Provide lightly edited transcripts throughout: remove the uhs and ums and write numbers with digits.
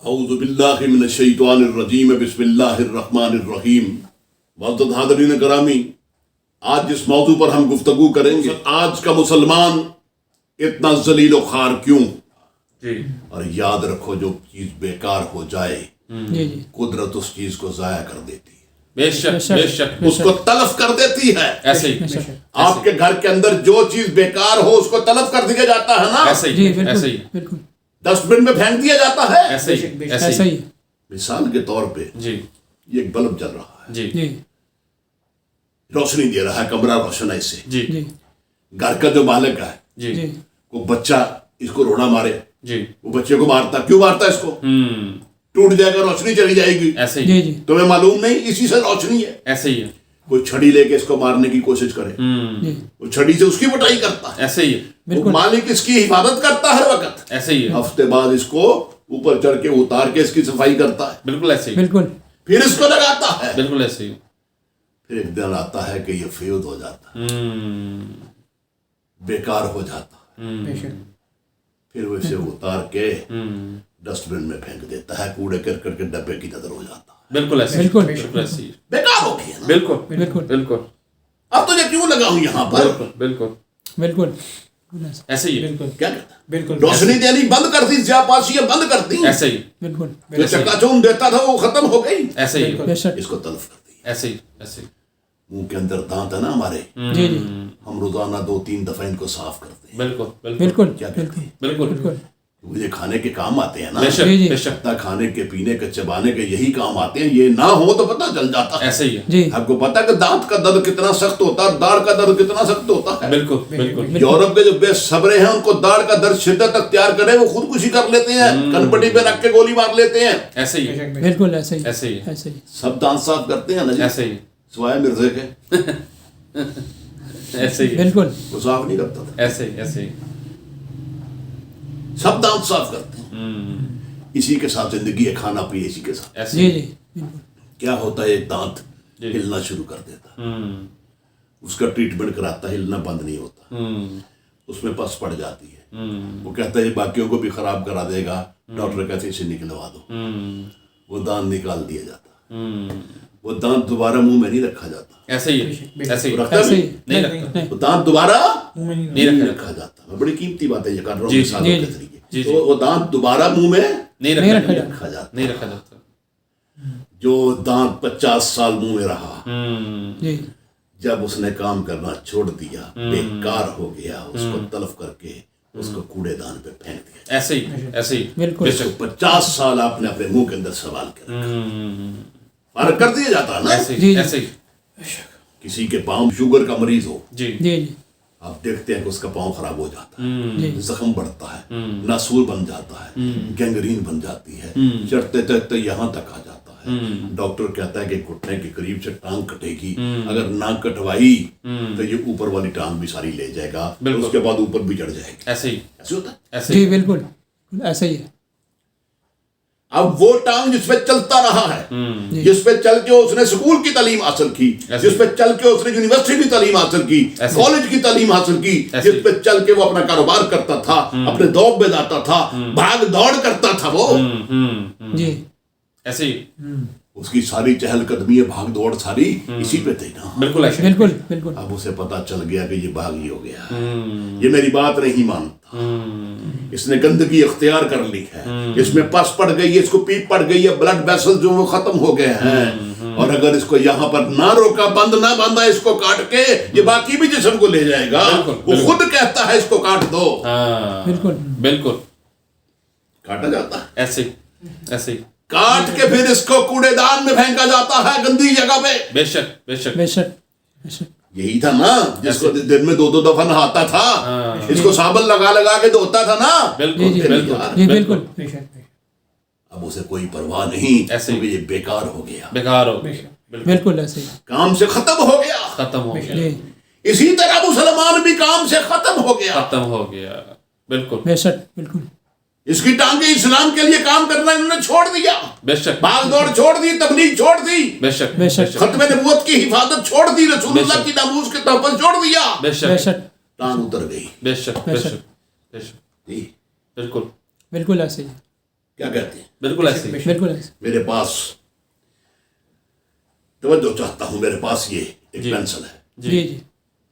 اعوذ باللہ من الشیطان الرجیم بسم اللہ الرحمن الرحیم۔ معزز حاضرین گرامی، آج جس موضوع پر ہم گفتگو کریں گے، آج کا مسلمان اتنا ذلیل و خوار کیوں؟ اور یاد رکھو، جو چیز بیکار ہو جائے قدرت اس چیز کو ضائع کر دیتی ہے، بے شک بے شک، اس کو تلف کر دیتی ہے۔ ایسے ہی آپ کے گھر کے اندر جو چیز بیکار ہو اس کو تلف کر دیا جاتا ہے نا، ایسے ہی ایسے ہی ڈسٹ بن میں پھینک دیا جاتا ہے۔ ایسے ہی ایسے ہی مثال کے طور پہ جی یہ ایک بلب جل رہا ہے، جی روشنی دے رہا ہے، کمرہ روشن ہے اس سے۔ جی گھر کا جو مالک ہے، جی وہ بچہ اس کو روڑا مارے، جی وہ بچے کو مارتا، کیوں مارتا ہے اس کو؟ ٹوٹ جائے گا، روشنی چلی جائے گی۔ ایسے ہی تمہیں معلوم نہیں اسی سے روشنی ہے؟ ایسے ہی کوئی چھڑی لے کے اس کو مارنے کی کوشش کرے، وہ چھڑی سے اس کی پٹائی کرتا ہے، ایسے ہی وہ مالک اس کی حفاظت کرتا ہے ہر وقت۔ ایسے ہی ہفتے بعد اس کو اوپر چڑھ کے اتار کے اس کی صفائی کرتا ہے، بالکل ایسے ہی بالکل پھر اس کو لگاتا ہے۔ بالکل ایسے ہی پھر ایک دن آتا ہے کہ یہ فیوز ہو جاتا ہے، بیکار ہو جاتا ہے، پھر وہ اسے اتار کے ڈسٹ بن میں پھینک دیتا ہے، کوڑے کرکٹ کے ڈبے کی نظر ہو جاتا ہے۔ بالکل ایسے ہی بالکل ایسے ہی بیکار ہو گیا نا۔ بالکل بالکل بالکل اب تجھے کیوں لگاؤں یہاں پر؟ بالکل بالکل بالکل ایسے ہی بالکل کیا کہتا ہے؟ بالکل روشنی دینی بند کر دی، زیاپاشیاں بند کر دی، ایسے ہی بالکل جو چکا چون دیتا تھا وہ ختم ہو گئی، ایسے ہی بے شک اس کو تلف کر دی۔ ایسے ہی ایسے ہی منہ کے اندر دانت ہے نا ہمارے، جی جی ہم روزانہ 2-3 دفعہ ان کو صاف کرتے ہیں۔ بالکل بالکل بالکل کیا کہتے ہیں؟ بالکل بالکل مجھے کھانے کے کام آتے ہیں نا، بے شک جی جی بے شک حتیٰ کھانے کے پینے کے چبانے کے یہی کام آتے ہیں، یہ نہ ہو تو پتہ چل جاتا ہے۔ ایسے ہی جی آپ کو پتا کہ دانت کا درد کتنا سخت ہوتا ہے، داڑھ کا درد کتنا سخت ہوتا ہے۔ بالکل بالکل یورپ کے جو بے صبرے ہیں ان کو داڑھ کا درد شدت اختیار کرے وہ خودکشی کر لیتے ہیں، کنپٹی پہ رکھ کے گولی مار لیتے ہیں۔ ایسے ہی بالکل ایسے ہی ایسے ہی ایسے ہی سب دانت صاف کرتے ہیں نا جی، ایسے ہی سوائے مرزے کے، ایسے ہی بالکل وہ صاف نہیں کرتا تھا۔ ایسے ہی ایسے ہی سب دانت صاف کرتے ہیں، اسی کے ساتھ زندگی ہے، کھانا پیے اسی کے ساتھ۔ ایسے جی ہی جی بالکل کیا ہوتا ہے، ایک دانت جی ہلنا شروع کر دیتا ہے، اس کا ٹریٹمنٹ کراتا ہے، ہلنا بند نہیں ہوتا، اس میں پس پڑ جاتی ہے، وہ کہتا ہے باقیوں کو بھی خراب کرا دے گا، ڈاکٹر کہتے اسے نکلوا دو، وہ دانت نکال دیا جاتا ہے، وہ دانت دوبارہ منہ میں نہیں رکھا جاتا، ایسے ہی ایسے ہی رکھتا ایسے نہیں، ہی نہیں رکھتا وہ دانت دوبارہ منہ میں نہیں نہیں نہیں رکھا رکھا جاتا۔ میں بڑی قیمتی بات ہے یہ کر رہا ہوں جی، مثالوں جی، کے جی، ذریعے، جی، تو وہ دانت دوبارہ منہ میں نہیں نہیں رکھا رکھا رکھا جاتا۔ نہیں رکھا جاتا جو دانت 50 سال منہ میں رہا، جی جب اس نے کام کرنا چھوڑ دیا، بیکار ہو گیا، اس کو تلف کر کے اس کو کوڑے دان پہ پھینک دیا۔ ایسے ہی ایسے ہی بالکل بے شک 50 سال آپ نے اپنے منہ کے اندر سوال کر رکھا، فرق کر دیا جاتا ہے نا۔ ایسے جی، ہی جی۔ ایسے ہی کسی کے پاؤں شوگر کا مریض ہو، جی جی جی آپ دیکھتے ہیں کہ اس کا پاؤں خراب ہو جاتا ہے، جی زخم بڑھتا ہے، ناسور بن جاتا ہے، گینگرین بن جاتی ہے، چڑھتے چڑھتے یہاں تک آ جاتا ہے، ڈاکٹر کہتا ہے کہ گھٹنے کے قریب سے ٹانگ کٹے گی، اگر نہ کٹوائی تو یہ اوپر والی ٹانگ بھی ساری لے جائے گا، بالکل۔ اس کے بعد اوپر بھی چڑھ جائے گی۔ ایسے ہی ایسے ہوتا ہے۔ ایسے ہی جی بالکل ایسے ہی ہے اب وہ ٹانگ جس پہ چلتا رہا ہے، جس پہ چل کے اس نے اسکول کی تعلیم حاصل کی، جس پہ چل کے اس نے یونیورسٹی کی تعلیم حاصل کی، کالج کی تعلیم حاصل کی، جس پہ چل کے وہ اپنا کاروبار کرتا تھا، اپنے دور میں جاتا تھا، بھاگ دوڑ کرتا تھا، وہ جی ایسے ہی اس کی ساری چہل قدمی بھاگ دوڑ ساری اسی پہ تھی نا۔ بالکل ایسے ہی بالکل بالکل اب اسے پتا چل گیا کہ یہ باغی ہو گیا، یہ میری بات نہیں مانتا، اس نے گندگی اختیار کر لی ہے، اس میں پس پڑ گئی ہے، اس کو پیپ پڑ گئی ہے، بلڈ ویسل جو وہ ختم ہو گئے ہیں، اور اگر اس کو یہاں پر نہ روکا، بند نہ باندھا، اس کو کاٹ کے یہ باقی بھی جسم کو لے جائے گا۔ وہ خود کہتا ہے اس کو کاٹ دو، بالکل بالکل کاٹا جاتا ہے، ایسے ہی ایسے ہی کاٹ کے پھر اس کو کوڑے دان میں پھینکا جاتا ہے، گندی جگہ پہ۔ بے شک بے شک بے شک بے شک یہی تھا نا جس کو دن میں 2 دفعہ نہاتا تھا، اس کو صابن لگا لگا کے دھوتا تھا نا۔ بالکل جی بالکل جی بالکل بے شک اب اسے کوئی پرواہ نہیں، ایسے ہی کیونکہ یہ بیکار ہو گیا، بیکار ہو گیا، بالکل بالکل ایسے ہی کام سے ختم ہو گیا۔ ختم ہو گیا جی اسی طرح مسلمان بھی کام سے ختم ہو گیا۔ ختم ہو گیا بالکل بے شک بالکل اس کی ٹانگیں اسلام کے لیے کام کرنا انہوں نے چھوڑ دیا، بے شک بھاگ دوڑ چھوڑ دی، تبلیغ چھوڑ دی، بے شک بے شک ختم نبوت کی حفاظت چھوڑ دی، رسول اللہ کی ناموس کے تحفظ چھوڑ دیا، بے بے شک شک ٹانگ اتر گئی۔ بے شک بے شک بے شک جی بالکل بالکل ایسے ہی کیا کہتے ہیں؟ بالکل ایسے ہی بالکل ایسے میرے پاس توجہ چاہتا ہوں، میرے پاس یہ ایک جی۔ پینسل ہے، جی جی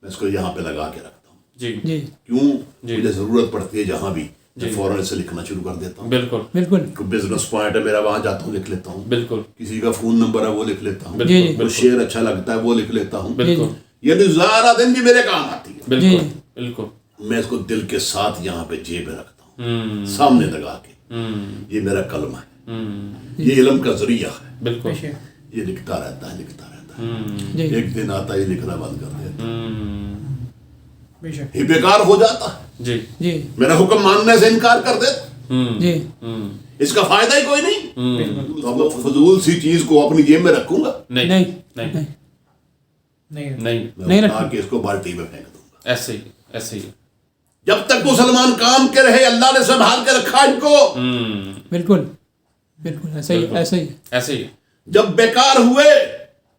میں اس کو یہاں پہ لگا کے رکھتا ہوں. جی جی کیوں؟ جی۔ مجھے ضرورت پڑتی ہے جہاں بھی جی۔ میں فوراً سے لکھنا شروع کر دیتا ہوں. بالکل بالکل کوئی بزنس پوائنٹ ہے میرا، وہاں جاتا ہوں لکھ لیتا ہوں. بالکل کسی کا فون نمبر ہے وہ لکھ لیتا ہوں. بالکل جی۔ کوئی بالکل شعر اچھا لگتا ہے وہ لکھ لیتا ہوں. بالکل یعنی سارا دن یہ میرے کام آتی ہے. بالکل بالکل میں اس کو دل کے ساتھ یہاں پہ جیب میں رکھتا ہوں، سامنے لگا کے. یہ میرا کلمہ ہے، یہ علم کا ذریعہ ہے. بالکل یہ لکھتا رہتا ہے، لکھتا رہتا ہے. جی ایک دن آتا ہے لکھنا بند کر دیتا ہے، بے شک یہ بیکار ہو جاتا ہے. جی جی میرا حکم ماننے سے انکار کر دیتا، جی اس کا فائدہ ہی کوئی نہیں. تو میں فضول سی چیز کو اپنی جیب میں رکھوں گا؟ نہیں نہیں نہیں نہیں نہیں میں اٹھا کے اس کو بالٹی میں پھینک دوں گا. ایسے ہی ایسے ہی جب تک مسلمان کام کے رہے اللہ نے سنبھال کے رکھا ان کو. بالکل بالکل ایسا ہی ایسا ہی ایسے ہی جب بیکار ہوئے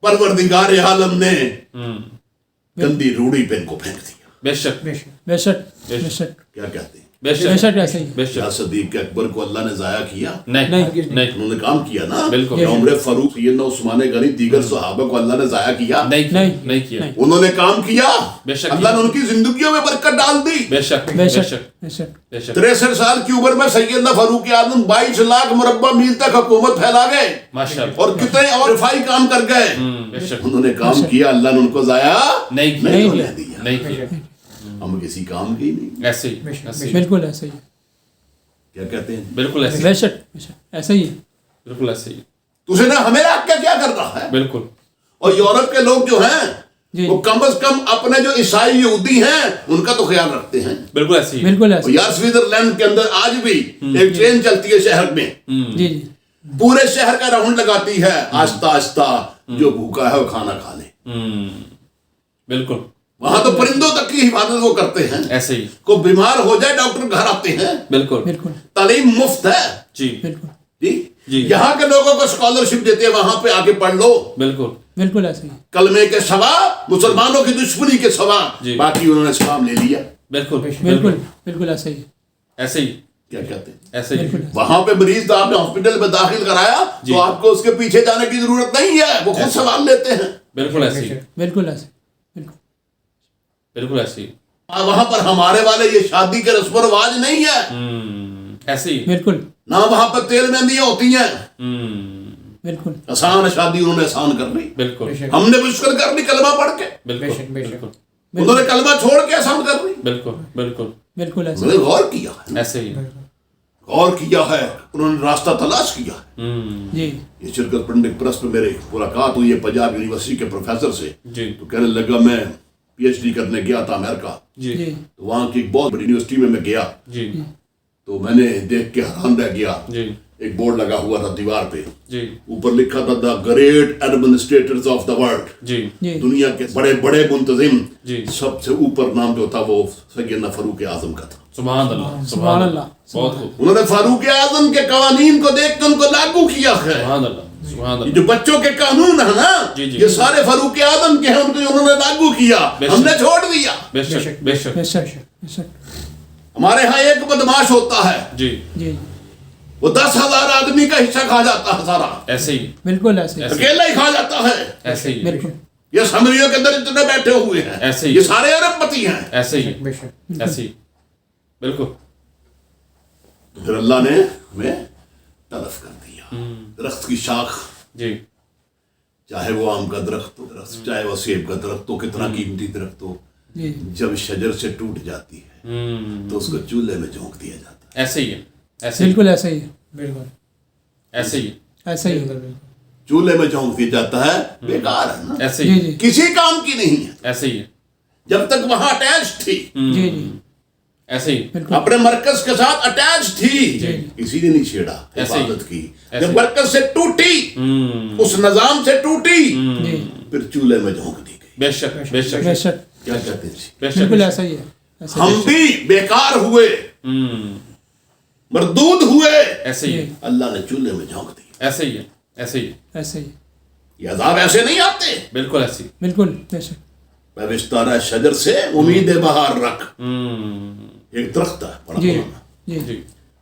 پروردگار عالم نے گندی روڑی پہ ان کو پھینک دیا. بے شک بے شک بے شک بے شک کیا کہتے ہیں؟ بے بے شک شک ایسا ہی بے کیا شک صدیق اکبر کو اللہ نے ضائع کیا؟ نہیں نہیں نہیں انہوں نے کام کیا نا. بالکل۔ عمر فاروق سیدنا عثمان غنی دیگر صحابہ کو اللہ نے ضائع کیا؟ نہیں نہیں، نہیں کیا نہیں۔ انہوں نے کام کیا، بے شک اللہ نے ان کی زندگیوں میں برکت ڈال دی. بے شک بے بے شک شک بے شک بے شک 63 سال کی عمر میں سیدنا فاروق اعظم 22 لاکھ مربع میل تک حکومت پھیلا گئے ماشاء اللہ اور کتنے اور رفائی کام کر گئے. بے شک انہوں نے کام کیا، اللہ نے ان کو ضائع نہیں نہیں کیا۔ ہونے دیا. نہیں کیا ہم کسی کام کے ہی نہیں. ایسے ہی ایسے ہی بالکل ایسا ہی کیا کہتے ہیں؟ بالکل ایسے بے شک بے شک ایسا ہی بالکل ایسے ہی تجھے نا ہمیں حق کیا کر رہا ہے؟ بالکل اور یورپ کے لوگ جو ہیں جی وہ کم از کم اپنے جو عیسائی یہودی ہیں ان کا تو خیال رکھتے ہیں. بالکل ایسے ہی بالکل ایسا اور یار سوئٹزرلینڈ کے اندر آج بھی ایک ٹرین چلتی ہے شہر میں، جی جی پورے شہر کا راؤنڈ لگاتی ہے، آہستہ آہستہ جو بھوکا ہے وہ کھانا کھا لے. بالکل وہاں تو پرندوں تک کی حفاظت وہ کرتے ہیں. ایسے ہی کوئی بیمار ہو جائے ڈاکٹر گھر آتے ہیں. بالکل بالکل تعلیم مفت ہے جی بالکل جی. جی۔ یہاں کے لوگوں کو اسکالرشپ دیتے ہیں، وہاں پہ آ کے پڑھ لو. بالکل بالکل ایسا ہی کلمے کے سوا، مسلمانوں کی دشمنی کے سوا جی۔ باقی انہوں نے اس کام لے لیا. بالکل بالکل بالکل ایسا ہی ایسے ہی کیا کہتے ہیں؟ ایسے ہی بالکل وہاں پہ مریض تو آپ نے ہاسپٹل میں داخل کرایا جی۔ تو آپ کو اس کے پیچھے جانے کی ضرورت نہیں ہے، وہ خود سوال لیتے ہیں. بالکل ایسے ہی بالکل ایسا بالکل بالکل ایسے ہی وہاں پر ہمارے والے یہ شادی کے رسم و رواج نہیں ہے، ایسے ہی بالکل نہ وہاں پر تیل مہندیاں ہوتی ہیں. بالکل آسان شادی انہوں نے آسان کر لی، بالکل ہم نے مشکل کر لی کلمہ پڑھ کے. بالکل بالکل انہوں نے کلمہ چھوڑ کے آسان کر لی. بالکل بالکل بالکل ایسا انہوں نے غور کیا ہے، ایسے ہی غور کیا ہے، انہوں نے راستہ تلاش کیا ہے. جی یہ شرکت پنڈک پرس میں میرے ملاقات ہوئی ہے پنجاب یونیورسٹی کے پروفیسر سے، جی تو کہنے لگا میں پی ایچ ڈی کرنے گیا تھا امریکہ، جی جی تو وہاں کی ایک بہت بڑی یونیورسٹی میں گیا جی تو میں نے دیکھ کے حیران رہ گیا. جی ایک بورڈ لگا ہوا تھا دیوار پہ، جی اوپر لکھا تھا the great administrators of the world. جی جی دنیا کے بڑے بڑے منتظم جی سب سے اوپر نام جو تھا وہ سیدنا فاروق اعظم کا تھا. سبحان اللہ سبحان اللہ بہت خوب انہوں نے فاروق اعظم کے قوانین کو دیکھ کے ان کو لاگو کیا ہے. سبحان اللہ سبحان یہ اللہ جو بچوں کے قانون ہے نا جی، جی۔ یہ سارے فاروق اعظم کے ہیں، ان کو انہوں نے لاگو کیا، بے ہم شک۔ نے چھوڑ دیا. بے شک بے شک بے شک بے شک ہمارے ہاں ایک بدماش ہوتا ہے جی جی وہ 10,000 آدمی کا حصہ کھا جاتا ہے سارا، ایسے ہی بالکل ایسا ہی اکیلا ہی کھا جاتا ہے. ایسے ہی بالکل یہ سمریوں کے اندر اتنے بیٹھے ہوئے ہیں، ایسے ہی۔ یہ سارے ارب پتی ہیں. ایسے ہی بے شک ایسے ہی بالکل پھر اللہ نے ہمیں تلف کر دیا. درخت کی شاخ، جی چاہے وہ آم کا درخت ہو، چاہے وہ سیب کا درخت ہو، کتنا قیمتی درخت ہو، جی جب شجر سے ٹوٹ جاتی ہے تو اس کو چولہے میں جھونک دیا جاتا ہے. ایسے ہی ہے ایسے ہی بالکل ایسا ہی بالکل ایسے ہی ایسا ہی چولہے میں جھونک دیا جاتا ہے، بیکار ہے نا، ایسے جی ہی جی کسی کام کی نہیں ہے. ایسے ہی جب تک وہاں اٹیچ تھی، جی جی ایسے ہی بالکل اپنے مرکز کے ساتھ اٹیچ تھی، جی۔ کسی نے نہیں چھیڑا ایسے ہی۔ حفاظت کی. ایسے جب ہی۔ مرکز سے ٹوٹی، اس نظام سے ٹوٹی، جی پھر چولہے میں جھونک دی گئی. بے شک بے شک بے شک کیا کہتے ہیں جی؟ بے شک بالکل ایسا ہی ہے ایسا ہی ہم بھی بیکار ہوئے، مردود ہوئے، ایسے ہی اللہ نے چولہے میں جھونک دی. ایسے ہی ہے ایسے ہی ایسا ہی یہ عذاب ایسے نہیں آتے. بالکل ایسے ہی بالکل بے شک بستارہ شجر سے امید بہار رکھ، ایک درخت ہے بڑا جی پرانا، جی جی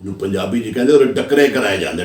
ਇਹਨੂੰ ਪੰਜਾਬੀ ਜੀ ਕਹਿੰਦੇ ਉਹ ਡੱਕਰੇ ਕਰਾਏ ਜਾਂਦੇ,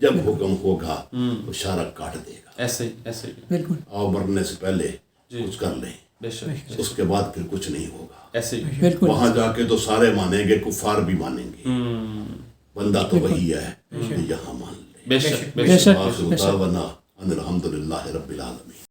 جب حکم ہوگا وہ شارک کاٹ دے گا. ایسے ہی ایسے ہی بالکل اور مرنے سے پہلے کچھ کر لیں, بے شک اس کے بعد پھر کچھ نہیں ہوگا. ایسے ہی بالکل وہاں جا کے تو سارے مانیں گے, کفار بھی مانیں گے, بندہ تو وہی ہے جو یہاں مان لے. بے شک بے شک آخر دعوانا ان الحمدللہ رب العالمین.